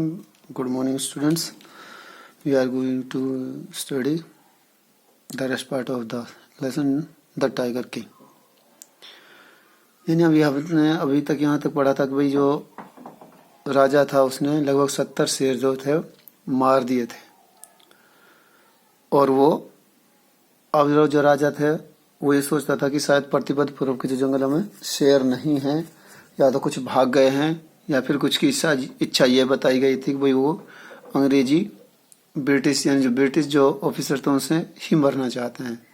Good morning, students. We are going to study the rest part of the lesson, The Tiger King. यानी हमने अभी तक यहाँ तक पढ़ा था कि भाई जो राजा था उसने लगभग 70 शेर जो थे मार दिए थे, और वो अब जो राजा थे वो ये सोचता था कि शायद प्रतिबद्ध पूर्व के जो जंगलों में शेर नहीं है, या तो कुछ भाग गए हैं या फिर कुछ की इच्छा ये बताई गई थी कि भाई वो अंग्रेजी ब्रिटिश यानी जो ब्रिटिश जो ऑफिसर थे उनसे ही मरना चाहते हैं।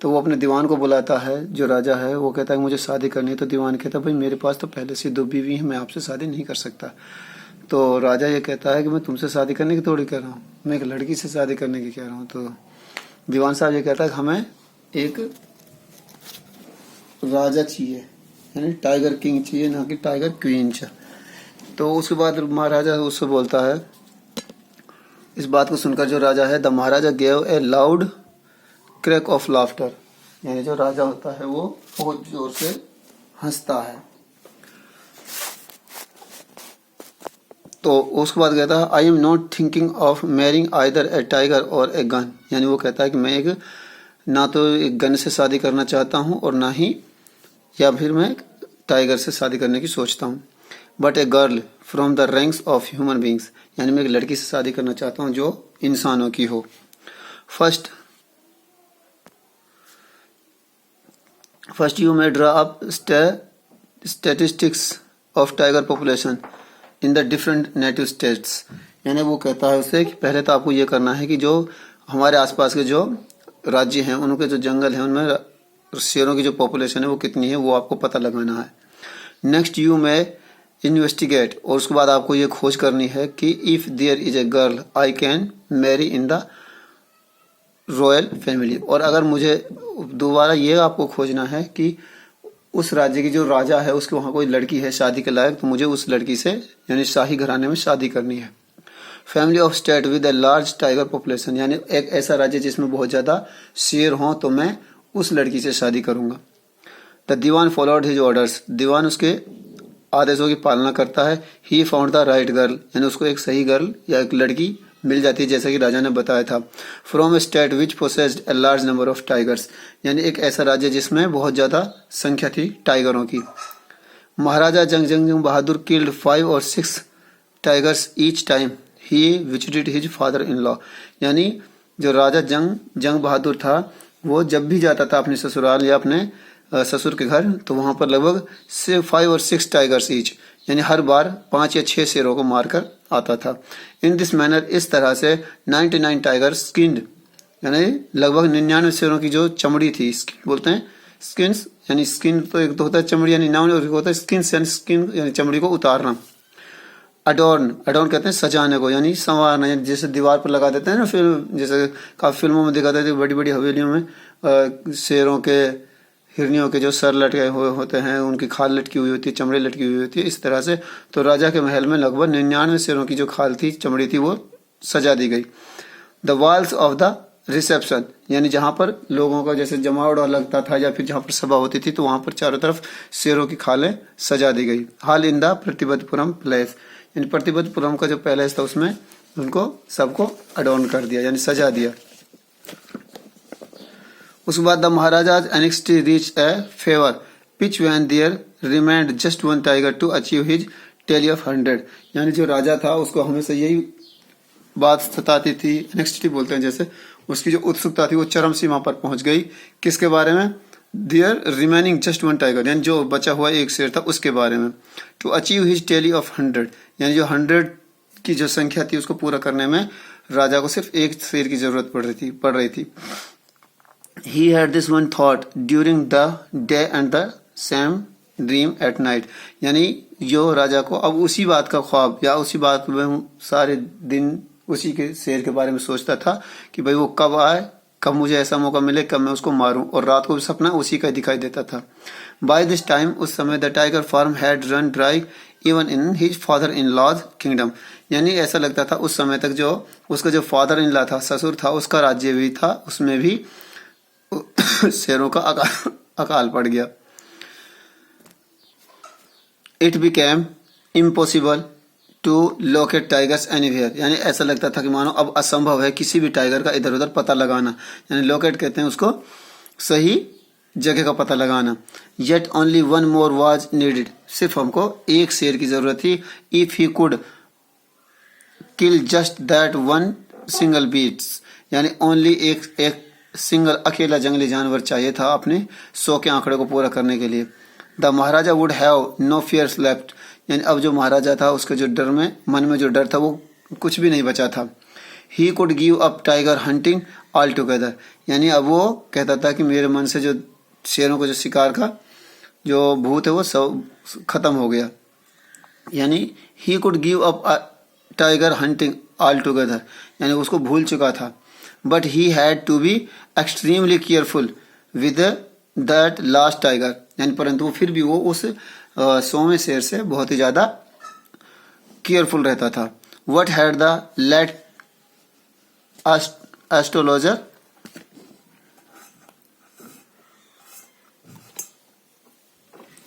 तो वो अपने दीवान को बुलाता है, जो राजा है वो कहता है मुझे शादी करनी है। तो दीवान कहता है भाई मेरे पास तो पहले से 2 बीवी हैं, मैं आपसे शादी नहीं कर सकता। तो राजा ये कहता है कि मैं तुमसे शादी करने की थोड़ी कह रहा हूँ, मैं एक लड़की से शादी करने की कह रहा हूँ। तो दीवान साहब ये कहता है कि हमें एक राजा चाहिए, यानी टाइगर किंग चाहिए, ना कि टाइगर क्वीन चाहिए। तो उसके बाद महाराजा उससे बोलता है, इस बात को सुनकर जो राजा है, the Maharaja gave a loud crack of laughter, यानी जो राजा होता है वो बहुत जोर से हंसता है। तो उसके बाद कहता है I am not thinking of marrying either A tiger और ए गन, यानी वो कहता है कि मैं एक ना तो एक गन से शादी करना चाहता हूँ और ना ही या फिर मैं टाइगर से शादी करने की सोचता हूँ। But a girl from the ranks of human beings, यानी मैं एक लड़की से शादी करना चाहता हूँ जो इंसानों की हो। First you may draw up statistics of tiger population in the different native states, यानी वो कहता है उससे कि पहले तो आपको ये करना है कि जो हमारे आसपास के जो राज्य हैं उनके जो जंगल हैं उनमें शेरों की जो पॉपुलेशन है वो कितनी है वो आपको पता लगाना है। नेक्स्ट यू में इन्वेस्टिगेट, और उसके बाद आपको ये खोज करनी है कि if there is a girl I can marry in the royal family, और अगर मुझे दोबारा ये आपको खोजना है कि उस राज्य की जो राजा है उसके वहाँ कोई लड़की है शादी के लायक, तो मुझे उस लड़की से यानी शाही घराने में शादी करनी है। Family of state with a large tiger population, यानी एक ऐसा राज्य जिसमें बहुत ज्यादा शेर हों तो मैं उस लड़की से शादी करूंगा। The Dewan followed his orders, दीवान उसके आदेशों की पालना करता है। He found the right girl, यानी उसको एक सही गर्ल या एक लड़की मिल जाती है जैसा कि राजा ने बताया था। From A state which possessed a large number of tigers, यानी एक ऐसा राज्य जिसमें बहुत ज्यादा संख्या थी टाइगरों की। महाराजा जंग बहादुर किल्ड 5 और 6 tigers each time he visited his father in law, यानी जो राजा जंग बहादुर था वो जब भी जाता था अपने ससुराल या अपने ससुर के घर, तो वहां पर लगभग 5 और 6 टाइगर्स ईच, यानी हर बार 5 या 6 शेरों को मारकर आता था। इन दिस मैनर, इस तरह से 99 टाइगर्स स्किन्ड, यानी लगभग 99 शेरों की जो चमड़ी थी, स्किन बोलते हैं स्किन्स, यानी स्किन तो एक तो होता है चमड़ी यानी नाउन, और एक होता है स्किन्स यानी स्किन यानी चमड़ी को उतारना। अडोर्न कहते हैं सजाने को, यानी संवारना, यानी जैसे दीवार पर लगा देते हैं ना, फिर जैसे काफी फिल्मों में दिखाते थे बड़ी बड़ी हवेलियों में शेरों के हिरनियों के जो सर लटके हुए होते हैं, उनकी खाल लटकी हुई होती है, चमड़ी लटकी हुई होती है, इस तरह से। तो राजा के महल में लगभग 99 शेरों की जो खाल थी, चमड़ी थी, वो सजा दी गई। The walls of the reception, यानी जहां पर लोगों का जैसे जमावड़ा लगता था या फिर जहां पर सभा होती थी, तो वहां पर चारों तरफ शेरों की खालें सजा दी गई। हाल इन द प्रतिबद्धपुरम पैलेस, यानी प्रतिबद्धपुरम का जो पैलेस था उसमें उनको सबको अडॉर्न कर दिया, यानी सजा दिया। उसके बाद the Maharaja anxiety reach a fever pitch when there remained just 1 tiger to achieve his tally of 100, यानी जो राजा था उसको हमेशा यही बात सताती थी, एनेक्सिटी बोलते हैं जैसे, उसकी जो उत्सुकता थी वो चरम सीमा पर पहुंच गई। किसके बारे में? देयर रिमेनिंग जस्ट 1 टाइगर, यानी जो बचा हुआ एक शेर था उसके बारे में। To achieve his tally of 100, यानी जो 100 की जो संख्या थी उसको पूरा करने में राजा को सिर्फ एक शेर की जरूरत पड़ रही थी। He had this one thought during the day and the same dream at night, यानी जो राजा को अब उसी बात का ख्वाब या उसी बात में सारे दिन उसी के शेर के बारे में सोचता था कि भाई वो कब आए, कब मुझे ऐसा मौका मिले, कब मैं उसको मारूं, और रात को भी सपना उसी का दिखाई देता था। By this time, उस समय the tiger farm had run dry even in his father in law's kingdom, यानी ऐसा लगता था उस समय तक जो उसका जो फादर इन लॉ था, ससुर था, उसका राज्य भी था, उसमें भी शेरों का अकाल पड़ गया। It became impossible to locate tigers anywhere, यानी ऐसा लगता था कि मानो अब असंभव है किसी भी टाइगर का इधर उधर पता लगाना, यानी लोकेट कहते हैं उसको सही जगह का पता लगाना। Yet only one more was needed, सिर्फ हमको एक शेर की जरूरत थी। If he could kill just that one single बीट्स, यानी ओनली एक सिंगल अकेला जंगली जानवर चाहिए था अपने 100 के आंकड़े को पूरा करने के लिए। The Maharaja would have no fears left, यानी अब जो महाराजा था उसके जो डर में मन में जो डर था वो कुछ भी नहीं बचा था। ही could give up tiger hunting altogether, यानी अब वो कहता था कि मेरे मन से जो शेरों को जो शिकार का जो भूत है वो सब खत्म हो गया। यानी he could give up tiger hunting altogether, यानी उसको भूल चुका था। But he had to be extremely careful with that last tiger, यानी परंतु वो फिर भी वो उस 100वें शेर से बहुत ही ज्यादा केयरफुल रहता था। What had the late astrologer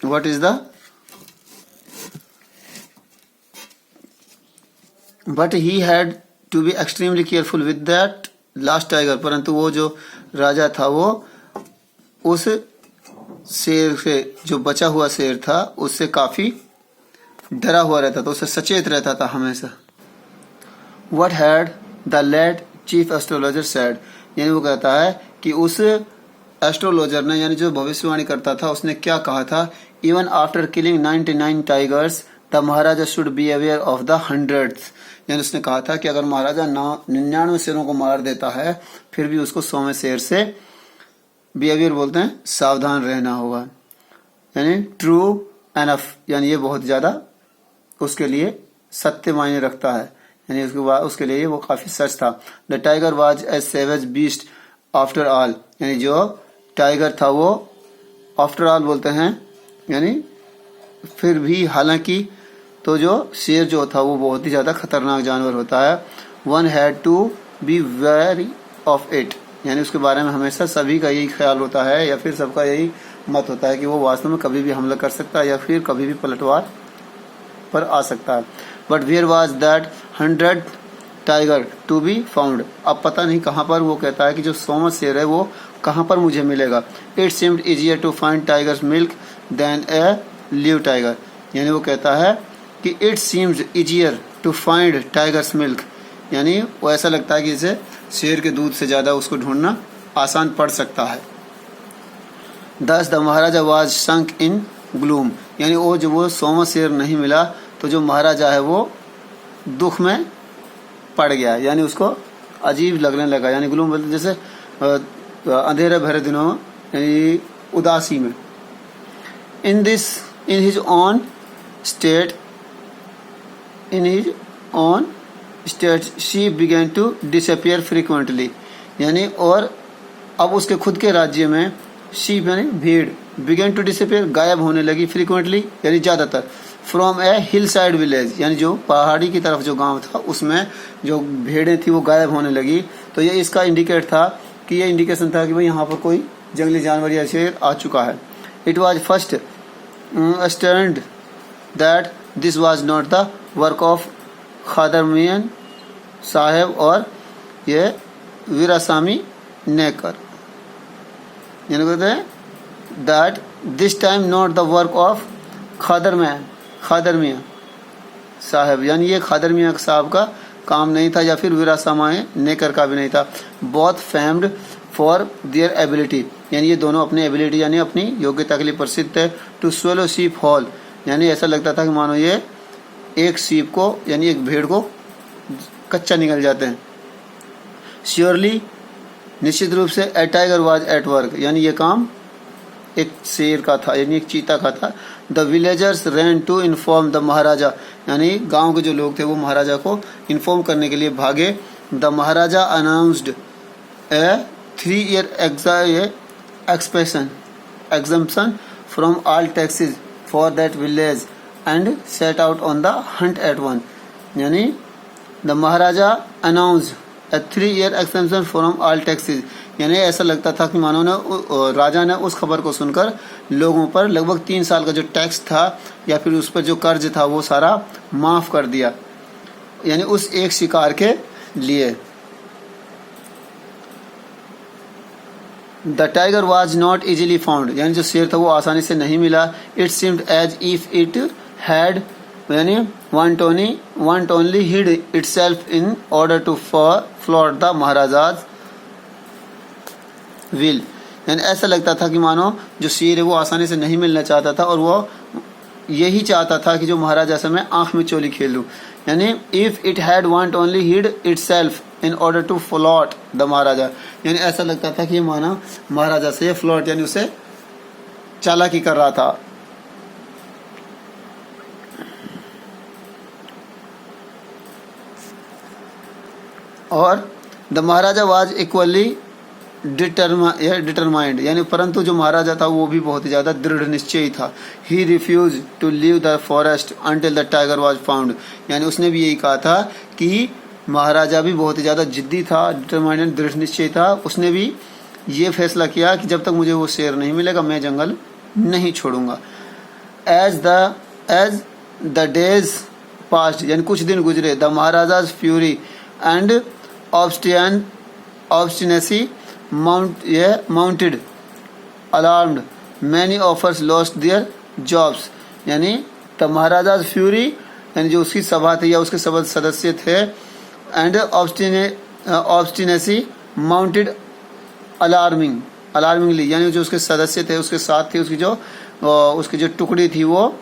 what is the but he had to be extremely careful with that last tiger, परंतु वो जो राजा था वो उस शेर से जो बचा हुआ शेर था उससे काफी डरा हुआ रहता था, उससे सचेत रहता था हमेशा। what had the late chief astrologer said, यानी वो कहता है कि उस एस्ट्रोलॉजर ने यानी जो भविष्यवाणी करता था उसने क्या कहा था। Even after killing 99 tigers the Maharaja should be aware of the 100th, यानी उसने कहा था कि अगर महाराजा 99 शेरों को मार देता है फिर भी उसको 100वें शेर से बी अवेयर बोलते हैं सावधान रहना होगा। यानी ट्रू एनफ, यानी ये बहुत ज्यादा उसके लिए सत्य मायने रखता है, यानी उसके लिए वो काफी सच था। The tiger was a savage beast after all, यानी जो टाइगर था वो आफ्टर ऑल बोलते हैं यानी फिर भी, हालांकि तो जो शेर जो था वो बहुत ही ज्यादा खतरनाक जानवर होता है। One had to be wary of it, यानी उसके बारे में हमेशा सभी का यही ख्याल होता है या फिर सबका यही मत होता है कि वो वास्तव में कभी भी हमला कर सकता है या फिर कभी भी पलटवार पर आ सकता है। But where was that 100 tiger to be found, अब पता नहीं कहाँ पर, वो कहता है कि जो 100वां शेर है वो कहाँ पर मुझे मिलेगा। It seemed easier to find tiger's milk than a live tiger, यानी वो कहता है कि it seems easier to find tiger's milk, यानी वो ऐसा लगता है कि इसे शेर के दूध से ज्यादा उसको ढूंढना आसान पड़ सकता है। दस the Maharaja was sunk in gloom, यानी वो जब वो 100वां शेर नहीं मिला तो जो महाराजा है वो दुख में पड़ गया, यानी उसको अजीब लगने लगा। यानी ग्लूम बोलते जैसे अंधेरे भरे दिनों यानी उदासी में। In his own state she began to disappear frequently, यानी और अब उसके खुद के राज्य में शीप यानी भीड़ बिगेन टू डिसअपियर गायब होने लगी, फ्रीक्वेंटली यानी ज्यादातर। From A hill side village, यानी जो पहाड़ी की तरफ जो गांव था उसमें जो भेड़ें थी वो गायब होने लगी। तो ये इसका इंडिकेट था कि ये इंडिकेशन था कि भाई यहाँ पर कोई जंगली जानवर या शेर आ चुका है। It was first stand that this was not the work of Khadar Miyan Saheb और ये वीरासामी नेकर, यानी कहते हैं that this time not the work of Khadar Miyan Sahib, यानी ये खादर मियां साहब का काम नहीं था या फिर वीरासामी नेकर का भी नहीं था। Both famed for their ability, यानी ये दोनों अपनी एबिलिटी यानी अपनी योग्यता के लिए प्रसिद्ध थे। टू स्वेलो शीप होल, यानी ऐसा लगता था कि मानो ये एक शीप को यानी एक भेड़ को कच्चा निकल जाते हैं। श्योरली, निश्चित रूप से ए टाइगर वाज एट वर्क, यानी ये काम एक शेर का था यानी एक चीता का था। The villagers ran to inform the Maharaja, यानी गांव के जो लोग थे वो महाराजा को इन्फॉर्म करने के लिए भागे। The Maharaja announced A 3 year exemption from all taxes for that village and set out on the hunt at once, यानी the Maharaja announce A 3 year exemption from all taxes, यानी ऐसा लगता था कि मानो ने राजा ने उस खबर को सुनकर लोगों पर लगभग 3 साल का जो टैक्स था या फिर उस पर जो कर्ज था वो सारा माफ कर दिया। यानी उस एक शिकार के लिए। The tiger was not easily found, यानी जो शेर था वो आसानी से नहीं मिला। It seemed as if it had यानी want only hid itself in order to flout the Maharaja's will, यानी ऐसा लगता था कि मानो जो शेर है वो आसानी से नहीं मिलना चाहता था और वो यही चाहता था कि जो महाराजा से मैं आंख में चोली खेल लूं। यानी if it had want only hid itself in order to flout the Maharaja, यानी ऐसा लगता था कि ये माना महाराजा से फ्लॉट यानी उसे चालाकी कर रहा था। और the Maharaja was equally determined, यानी परंतु जो महाराजा था वो भी बहुत ही ज्यादा दृढ़ निश्चयी था। He refuse to leave the forest until the tiger was found, यानी उसने भी यही कहा था कि महाराजा भी बहुत ही ज्यादा जिद्दी था, डिटरमाइंड दृढ़ निश्चयी था। उसने भी ये फैसला किया कि जब तक मुझे वो शेर नहीं मिलेगा मैं जंगल नहीं छोड़ूंगा। एज द डेज पास्ट, यानी कुछ दिन गुजरे, the Maharaja's fury and obstinacy mounted alarmed many offers lost their jobs, यानी द महाराजाज फ्यूरी यानी जो उसकी सभा थी या उसके सदस्य थे, एंड ऑब्स्टिनेसी माउंटेड अलार्मिंगली, यानी जो उसके सदस्य थे उसके साथ थी उसकी जो टुकड़ी थी वो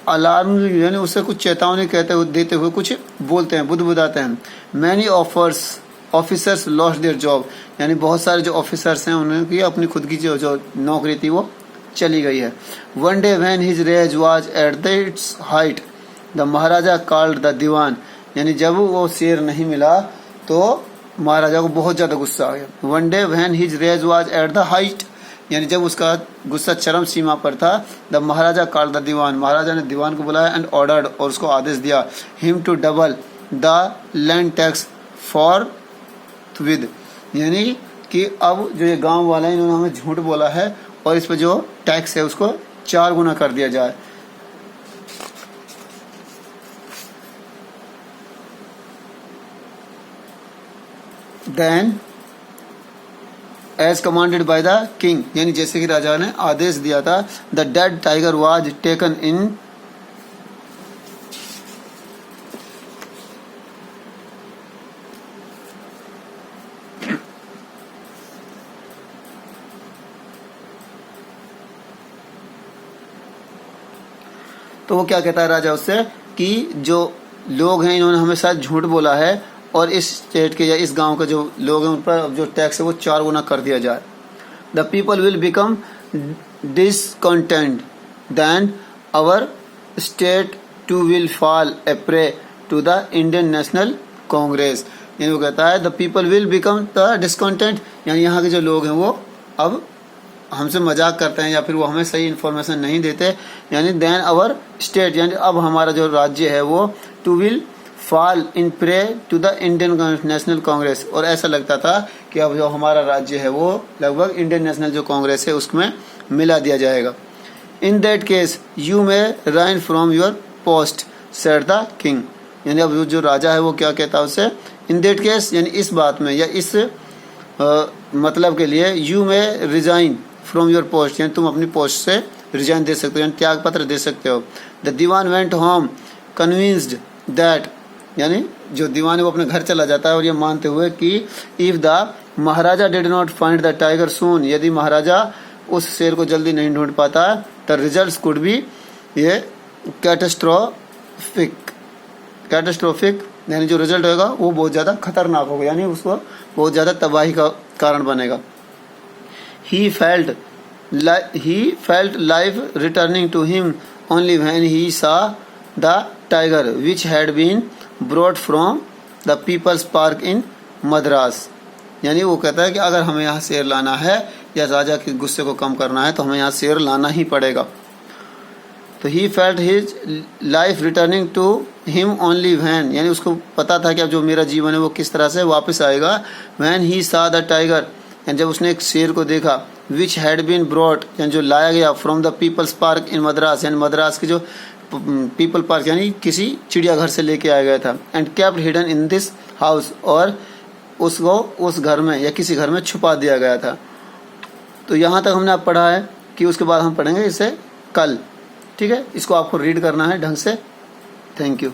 अलार्म यानी उससे कुछ चेतावनी देते हुए कुछ बोलते हैं, बुदबुदाते हैं। Many officers lost their job, यानी बहुत सारे जो ऑफिसर्स हैं उन्होंने अपनी खुद की जो नौकरी थी वो चली गई है। One day when his rage was at the its height the Maharaja called the Dewan, यानी जब वो शेर नहीं मिला तो महाराजा को बहुत ज्यादा गुस्सा आ गया। One day when his rage was at the height, यानी जब उसका गुस्सा चरम सीमा पर था, the Maharaja called the Dewan, Maharaja ने दीवान को बुलाया एंड ऑर्डर्ड और उसको आदेश दिया him to double the land tax forthwith, यानी कि अब जो ये गांव वाला है इन्होंने हमें झूठ बोला है और इस पर जो टैक्स है उसको 4 गुना कर दिया जाए। Then as commanded by the king, यानी जैसे कि राजा ने आदेश दिया था, the dead tiger was taken in तो वो क्या कहता है राजा उससे कि जो लोग हैं इन्होंने हमें साथ झूठ बोला है और इस स्टेट के या इस गांव के जो लोग हैं उन पर जो टैक्स है वो 4 गुना कर दिया जाए। The people will become discontent then our state too will fall a prey to the Indian National Congress, यानी वो कहता है the people will become the discontent, यानी यहाँ के जो लोग हैं वो अब हमसे मजाक करते हैं या फिर वो हमें सही इन्फॉर्मेशन नहीं देते, यानी देन आवर स्टेट, यानी अब हमारा जो राज्य है वो too will fall in prey to the Indian National Congress, और ऐसा लगता था कि अब जो हमारा राज्य है वो लगभग इंडियन नेशनल जो कांग्रेस है उसमें मिला दिया जाएगा। In that case you may resign from your post said the king, यानी अब जो राजा है वो क्या कहता है उससे, इन दैट केस यानी इस बात में या इस मतलब के लिए, you may resign from your post, यानी तुम अपनी पोस्ट से रिजाइन दे सकते हो, यानी त्याग पत्र दे सकते हो। The Dewan went home convinced that, यानी जो दीवान है वो अपने घर चला जाता है और ये मानते हुए कि if the Maharaja did not find the tiger soon, यदि महाराजा उस शेर को जल्दी नहीं ढूंढ पाता द रिजल्ट्स कुड बी ये कैटास्ट्रोफिक, यानी जो रिजल्ट होगा वो बहुत ज्यादा खतरनाक होगा, यानी उसको बहुत ज्यादा तबाही का कारण बनेगा। He felt life returning to him only when he saw the tiger which had been brought from the People's Park in Madras, यानी वो कहता है कि अगर हमें यहाँ शेर लाना है या राजा के गुस्से को कम करना है तो हमें यहाँ शेर लाना ही पड़ेगा। तो he felt his life returning to him only when, यानी उसको पता था कि अब जो मेरा जीवन है वो किस तरह से वापस आएगा। when he saw the tiger, यानी जब उसने एक शेर को देखा, विच हैड बीन ब्रॉट, यानी जो लाया गया from the people's park in Madras, यानी मद्रास के जो पीपल पार्क यानी किसी चिड़ियाघर से लेके आया गया था। And kept hidden in this house, और उसको उस घर में या किसी घर में छुपा दिया गया था। तो यहाँ तक हमने आप पढ़ा है कि उसके बाद हम पढ़ेंगे इसे कल। ठीक है, इसको आपको रीड करना है ढंग से। Thank you.